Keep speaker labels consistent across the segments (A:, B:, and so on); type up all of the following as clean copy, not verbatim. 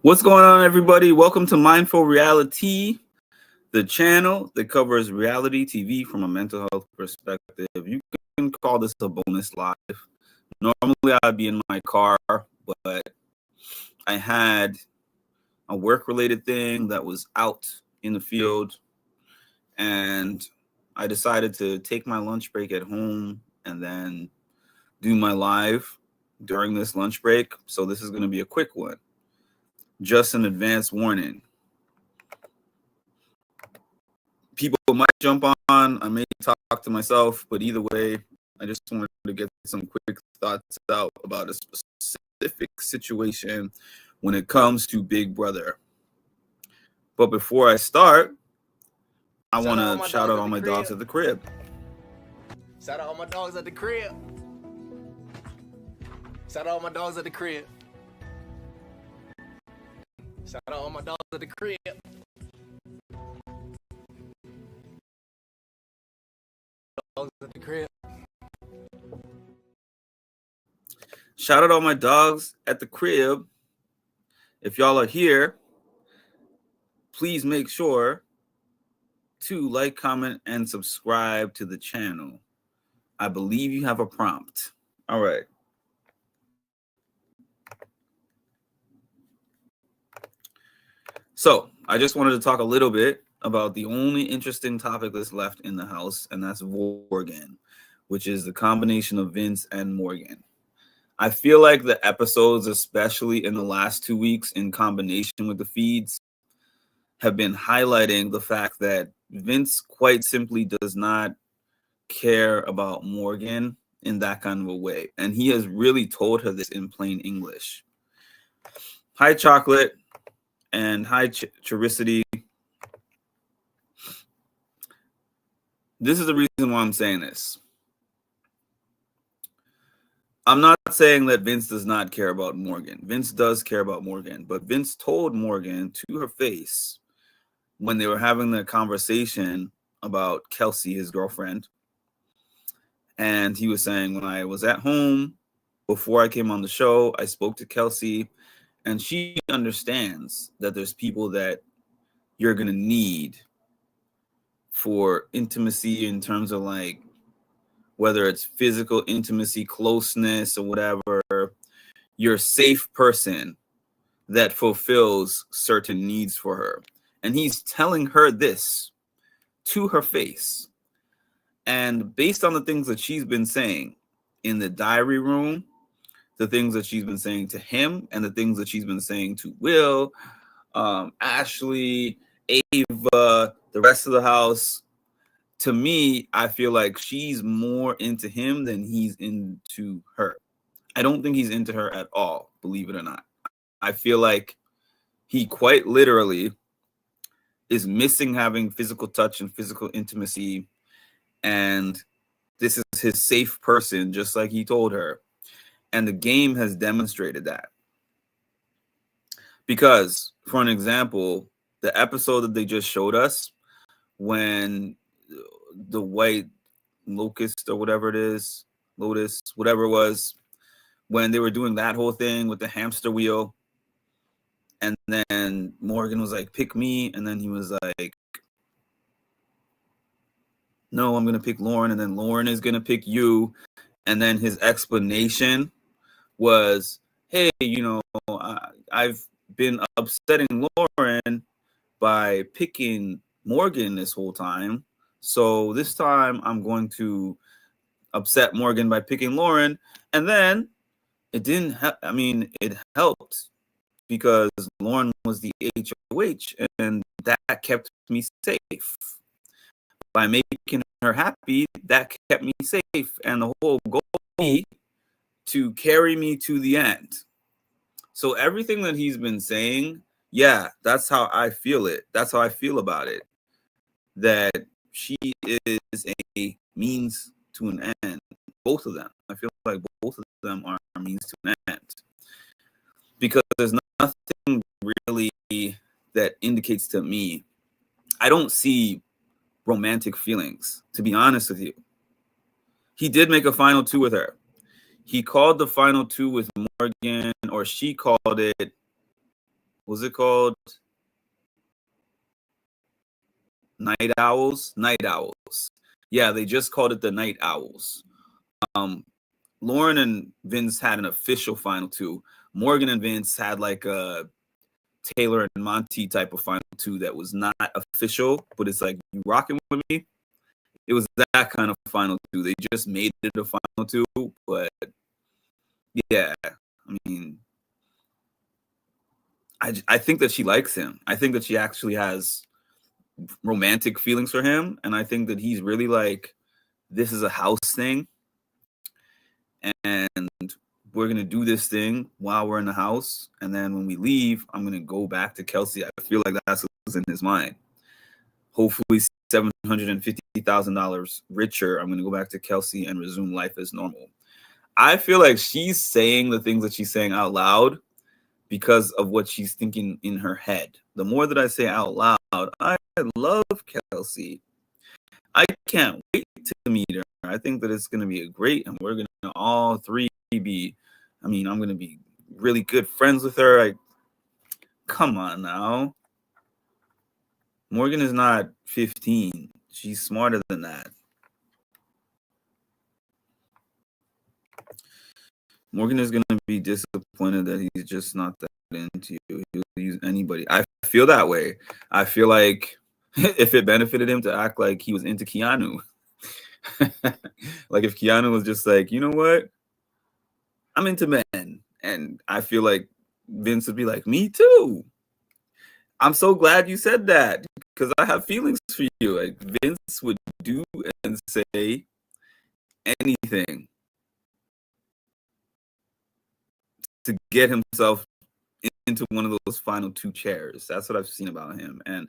A: What's going on, everybody? Welcome to Mindful Reality, the channel that covers reality TV from a mental health perspective. You can call this a bonus live. Normally, I'd be in my car, but I had a work-related thing that was out in the field, and I decided to take my lunch break at home and then do my live during this lunch break. So this is going to be a quick one. Just an advance warning. People might jump on. I may talk to myself, but either way, I just wanted to get some quick thoughts out about a specific situation when it comes to Big Brother. But before I start, I want to shout out all my dogs at the crib.
B: Shout out all my dogs at the crib. Shout out all my dogs at the crib. Shout out all my dogs at the crib. Dogs at the crib.
A: Shout out all my dogs at the crib. If y'all are here, please make sure to like, comment, and subscribe to the channel. I believe you have a prompt. All right. So I just wanted to talk a little bit about the only interesting topic that's left in the house, and that's Morgan, which is the combination of Vince and Morgan. I feel like the episodes, especially in the last 2 weeks in combination with the feeds, have been highlighting the fact that Vince quite simply does not care about Morgan in that kind of a way. And he has really told her this in plain English. Hi, Chocolate. And hi, Charicity. This is the reason why I'm saying this. I'm not saying that Vince does not care about Morgan. Vince does care about Morgan. But Vince told Morgan to her face when they were having the conversation about Kelsey, his girlfriend. And he was saying, when I was at home, before I came on the show, I spoke to Kelsey. And she understands that there's people that you're going to need for intimacy in terms of like, whether it's physical intimacy, closeness, or whatever, you're a safe person that fulfills certain needs for her. And he's telling her this to her face. And based on the things that she's been saying in the diary room, the things that she's been saying to him, and the things that she's been saying to Will, Ashley, Ava, the rest of the house, to me, I feel like she's more into him than he's into her. I don't think he's into her at all, believe it or not. I feel like he quite literally is missing having physical touch and physical intimacy, and this is his safe person, just like he told her. And the game has demonstrated that. Because, for an example, the episode that they just showed us, when the white locust or whatever it is, lotus, whatever it was, when they were doing that whole thing with the hamster wheel, and then Morgan was like, pick me, and then he was like, no, I'm going to pick Lauren, and then Lauren is going to pick you. And then his explanation was, hey, I've been upsetting Lauren by picking Morgan this whole time. So this time I'm going to upset Morgan by picking Lauren. And then it didn't it helped because Lauren was the HOH, and that kept me safe. By making her happy, that kept me safe. And the whole goal was to carry me to the end. So everything that he's been saying, yeah, that's how I feel it. That's how I feel about it. That she is a means to an end. Both of them. I feel like both of them are a means to an end. Because there's nothing really that indicates to me. I don't see romantic feelings, to be honest with you. He did make a final two with her. He called the final two with Morgan, or she called it was it called? Night Owls? Night Owls. Yeah, they just called it the Night Owls. Lauren and Vince had an official final two. Morgan and Vince had like a Taylor and Monty type of final two that was not official, but it's like, you rocking with me? It was that kind of final two. They just made it a final two, but yeah, I mean, I think that she likes him. I think that she actually has romantic feelings for him, and I think that he's really like, this is a house thing, and we're gonna do this thing while we're in the house, and then when we leave, I'm gonna go back to Kelsey. I feel like that's what's in his mind. Hopefully, $750,000 richer. I'm gonna go back to Kelsey and resume life as normal. I feel like she's saying the things that she's saying out loud because of what she's thinking in her head. The more that I say out loud, I love Kelsey. I can't wait to meet her. I think that it's going to be a great, and we're going to all three be, I'm going to be really good friends with her. Come on now. Morgan is not 15. She's smarter than that. Morgan is going to be disappointed that he's just not that into you. He'll use anybody. I feel that way. I feel like if it benefited him to act like he was into Keanu, like if Keanu was just like, you know what? I'm into men. And I feel like Vince would be like, me too. I'm so glad you said that because I have feelings for you. Like Vince would do and say anything to get himself into one of those final two chairs. That's what I've seen about him. And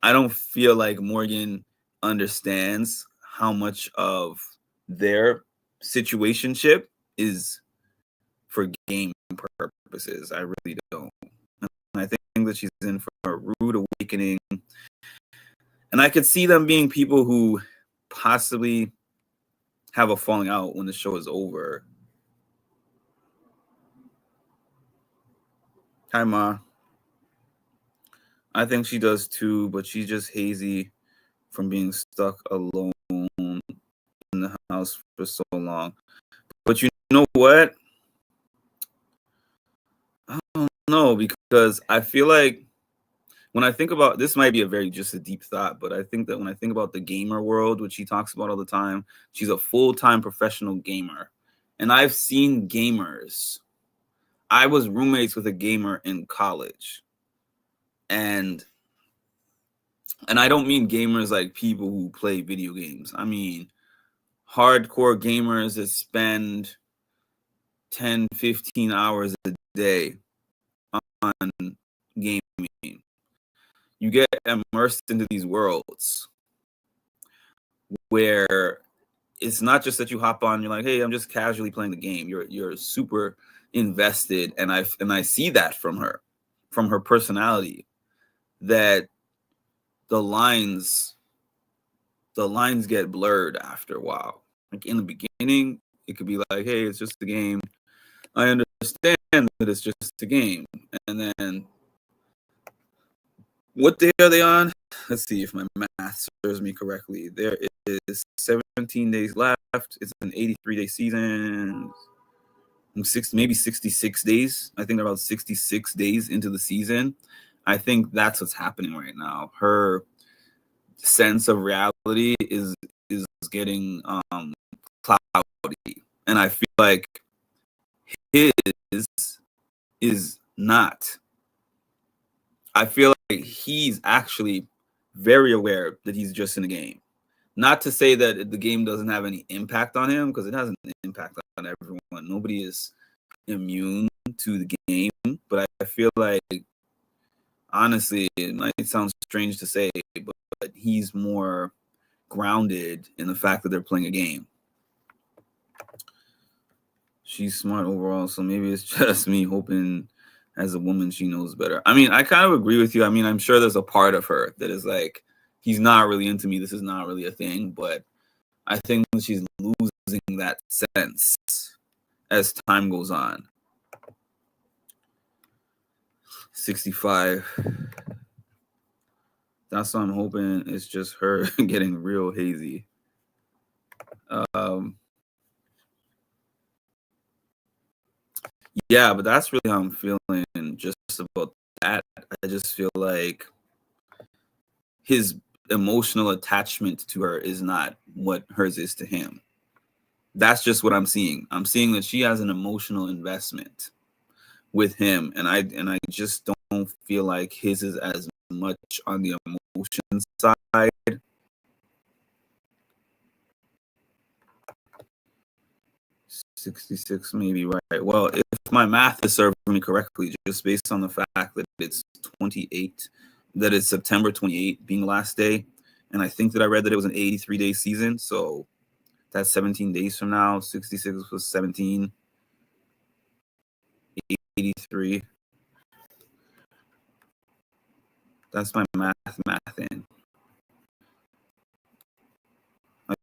A: I don't feel like Morgan understands how much of their situationship is for game purposes. I really don't. And I think that she's in for a rude awakening. And I could see them being people who possibly have a falling out when the show is over. Hi, Ma. I think she does too, but she's just hazy from being stuck alone in the house for so long. But you know what? I don't know, because I feel like when I think about, this might be just a deep thought, but I think that when I think about the gamer world, which she talks about all the time, she's a full-time professional gamer. And I've seen gamers. I was roommates with a gamer in college. And I don't mean gamers like people who play video games. I mean hardcore gamers that spend 10, 15 hours a day on gaming. You get immersed into these worlds where it's not just that you hop on, you're like, hey, I'm just casually playing the game. You're super invested, and I see that from her personality, that the lines get blurred after a while. Like in the beginning, it could be like, hey, it's just a game. I understand that it's just a game. And then what day are they on? Let's see if my math serves me correctly. There is 17 days left. It's an 83-day season. Maybe 66 days. I think they're about 66 days into the season. I think that's what's happening right now. Her sense of reality is getting cloudy, and I feel like his is not. I feel like he's actually very aware that he's just in a game. Not to say that the game doesn't have any impact on him, because it has an impact on everyone. Nobody is immune to the game, but I feel like, honestly, it might sound strange to say, but he's more grounded in the fact that they're playing a game. She's smart overall, so maybe it's just me hoping as a woman she knows better. I mean, I kind of agree with you. I mean, I'm sure there's a part of her that is like, he's not really into me. This is not really a thing, but I think she's losing that sense as time goes on. 65. That's what I'm hoping. It's just her getting real hazy. Yeah, but that's really how I'm feeling just about that. I just feel like his emotional attachment to her is not what hers is to him. That's just what I'm seeing. I'm seeing that she has an emotional investment with him, and I just don't feel like his is as much on the emotion side. 66 maybe, right? Well, if my math is serving me correctly, just based on the fact that it's 28, that it's September 28 being the last day, and I think that I read that it was an 83-day season, so that's 17 days from now. 66 was 17, 83. That's my math in.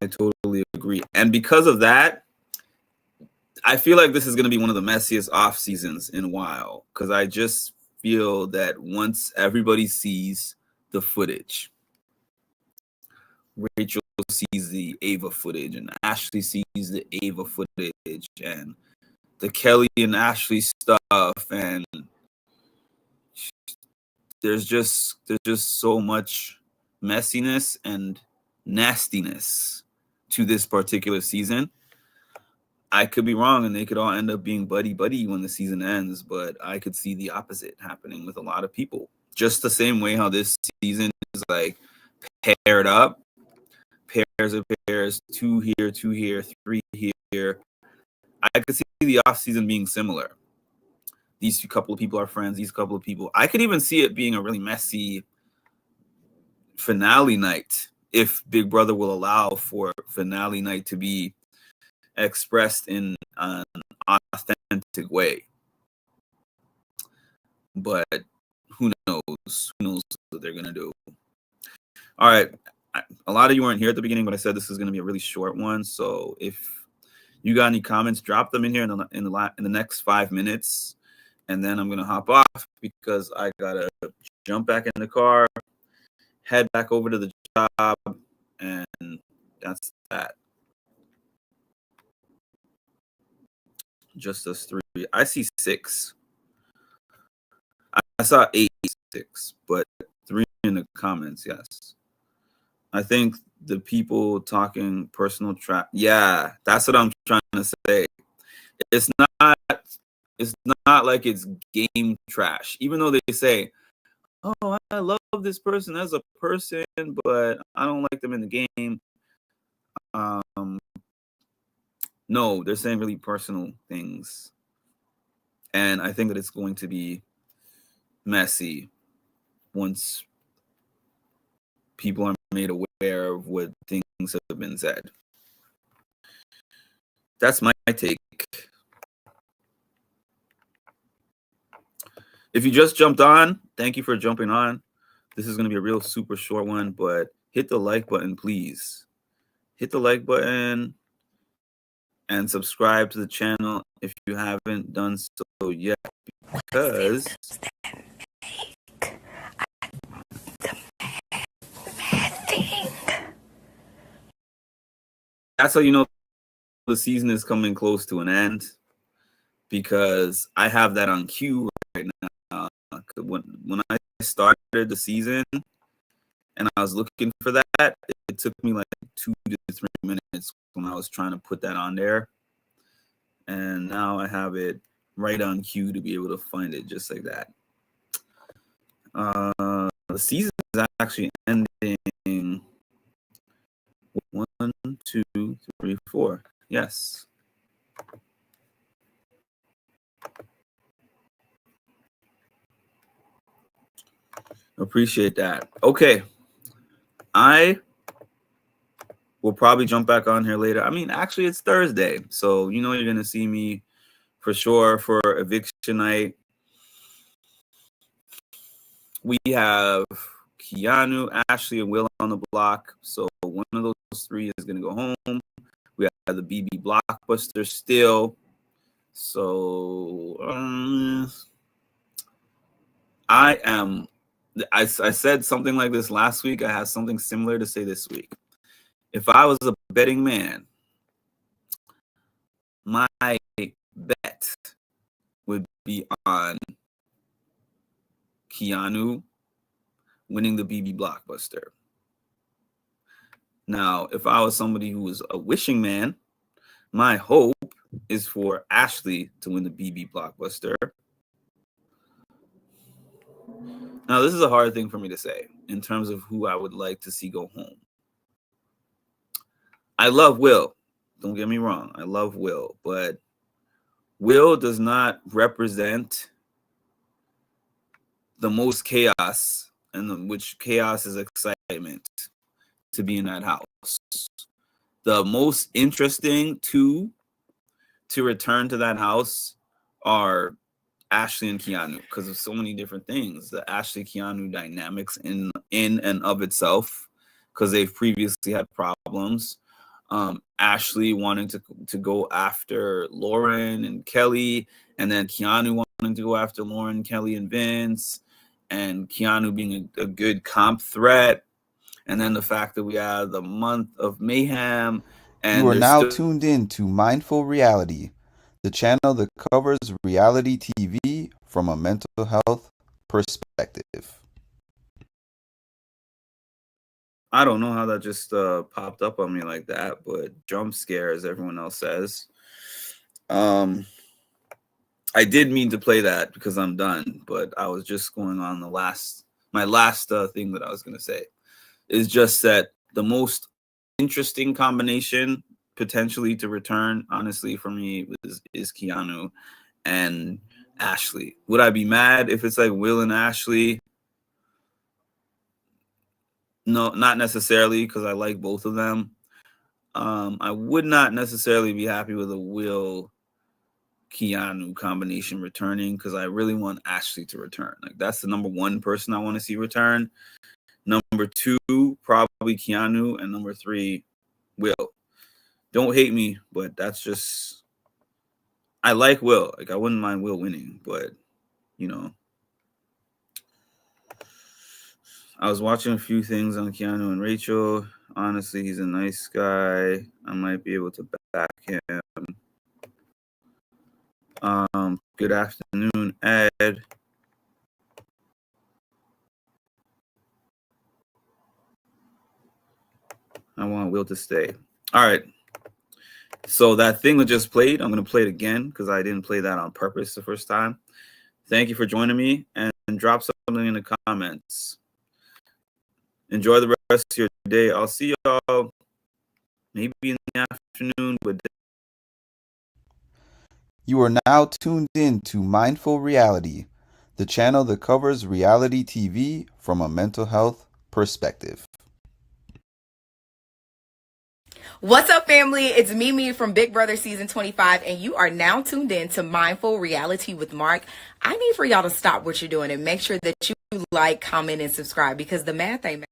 A: I totally agree. And because of that, I feel like this is going to be one of the messiest off seasons in a while, because I just feel that once everybody sees the footage, Rachel sees the Ava footage and Ashley sees the Ava footage and the Kelly and Ashley stuff, and there's just so much messiness and nastiness to this particular season. I could be wrong, and they could all end up being buddy when the season ends, but I could see the opposite happening with a lot of people. Just the same way how this season is like paired up, pairs of pairs, two here, three here. I could see the off season being similar. These couple of people are friends. These couple of people. I could even see it being a really messy finale night if Big Brother will allow for finale night to be expressed in an authentic way. But who knows? Who knows what they're gonna do? All right, a lot of you weren't here at the beginning, but I said this is gonna be a really short one. So if you got any comments, drop them in here in the next 5 minutes, and then I'm gonna hop off because I gotta jump back in the car, head back over to the job, and that's that. Just us three. I see 6. I saw 8, 6, but 3 in the comments. Yes, I think the people talking personal trap. Yeah, that's what I'm trying to say. It's not like it's game trash. Even though they say, "Oh, I love this person as a person, but I don't like them in the game." No, they're saying really personal things, and I think that it's going to be messy once people are made aware of what things have been said. That's my take. If you just jumped on, thank you for jumping on. This is going to be a real super short one, but hit the like button, please. Hit the like button and subscribe to the channel if you haven't done so yet, because that's how you know the season is coming close to an end, because I have that on cue right now. When I started the season and I was looking for that, it took me like 2 to 3 minutes when I was trying to put that on there, and now I have it right on cue to be able to find it just like that. The season is actually ending 1, 2, 3, 4. Yes. Appreciate that. Okay. I will probably jump back on here later. I mean, actually, it's Thursday, so you know you're going to see me for sure for eviction night. We have Keanu, Ashley, and Will on the block, so one of those 3 is going to go home. We have the BB Blockbuster still. So I said something like this last week. I have something similar to say this week. If I was a betting man, my bet would be on Keanu winning the BB Blockbuster. Now, if I was somebody who was a wishing man, my hope is for Ashley to win the BB Blockbuster. Now, this is a hard thing for me to say in terms of who I would like to see go home. I love Will. Don't get me wrong. I love Will, but Will does not represent the most chaos, and which chaos is excitement to be in that house. The most interesting two to return to that house are Ashley and Keanu, because of so many different things. The Ashley Keanu dynamics in and of itself, because they've previously had problems. Ashley wanting to go after Lauren and Kelly, and then Keanu wanting to go after Lauren, Kelly, and Vince, and Keanu being a good comp threat. And then the fact that we have the month of mayhem. And
C: you are now tuned in to Mindful Reality, the channel that covers reality TV from a mental health perspective.
A: I don't know how that just popped up on me like that, but jump scare, as everyone else says. I did mean to play that because I'm done, but I was just going on my last thing that I was going to say is just that the most interesting combination potentially to return, honestly, for me is Keanu and Ashley. Would I be mad if it's like Will and Ashley? No, not necessarily, because I like both of them. I would not necessarily be happy with a Will Keanu combination returning, because I really want Ashley to return. Like, that's the number one person I want to see return. Number two, probably Keanu, and number three, Will. Don't hate me, but that's just, I like Will. Like, I wouldn't mind Will winning, but you know, I was watching a few things on Keanu and Rachel. Honestly, he's a nice guy. I might be able to back him. Good afternoon, Ed. I want Will to stay. All right. So that thing that just played, I'm going to play it again because I didn't play that on purpose the first time. Thank you for joining me, and drop something in the comments. Enjoy the rest of your day. I'll see y'all maybe in the afternoon. But
C: you are now tuned in to Mindful Reality, the channel that covers reality TV from a mental health perspective.
D: What's up, family? It's Mimi from Big Brother Season 25, and you are now tuned in to Mindful Reality with Mark. I need for y'all to stop what you're doing and make sure that you like, comment, and subscribe, because the math ain't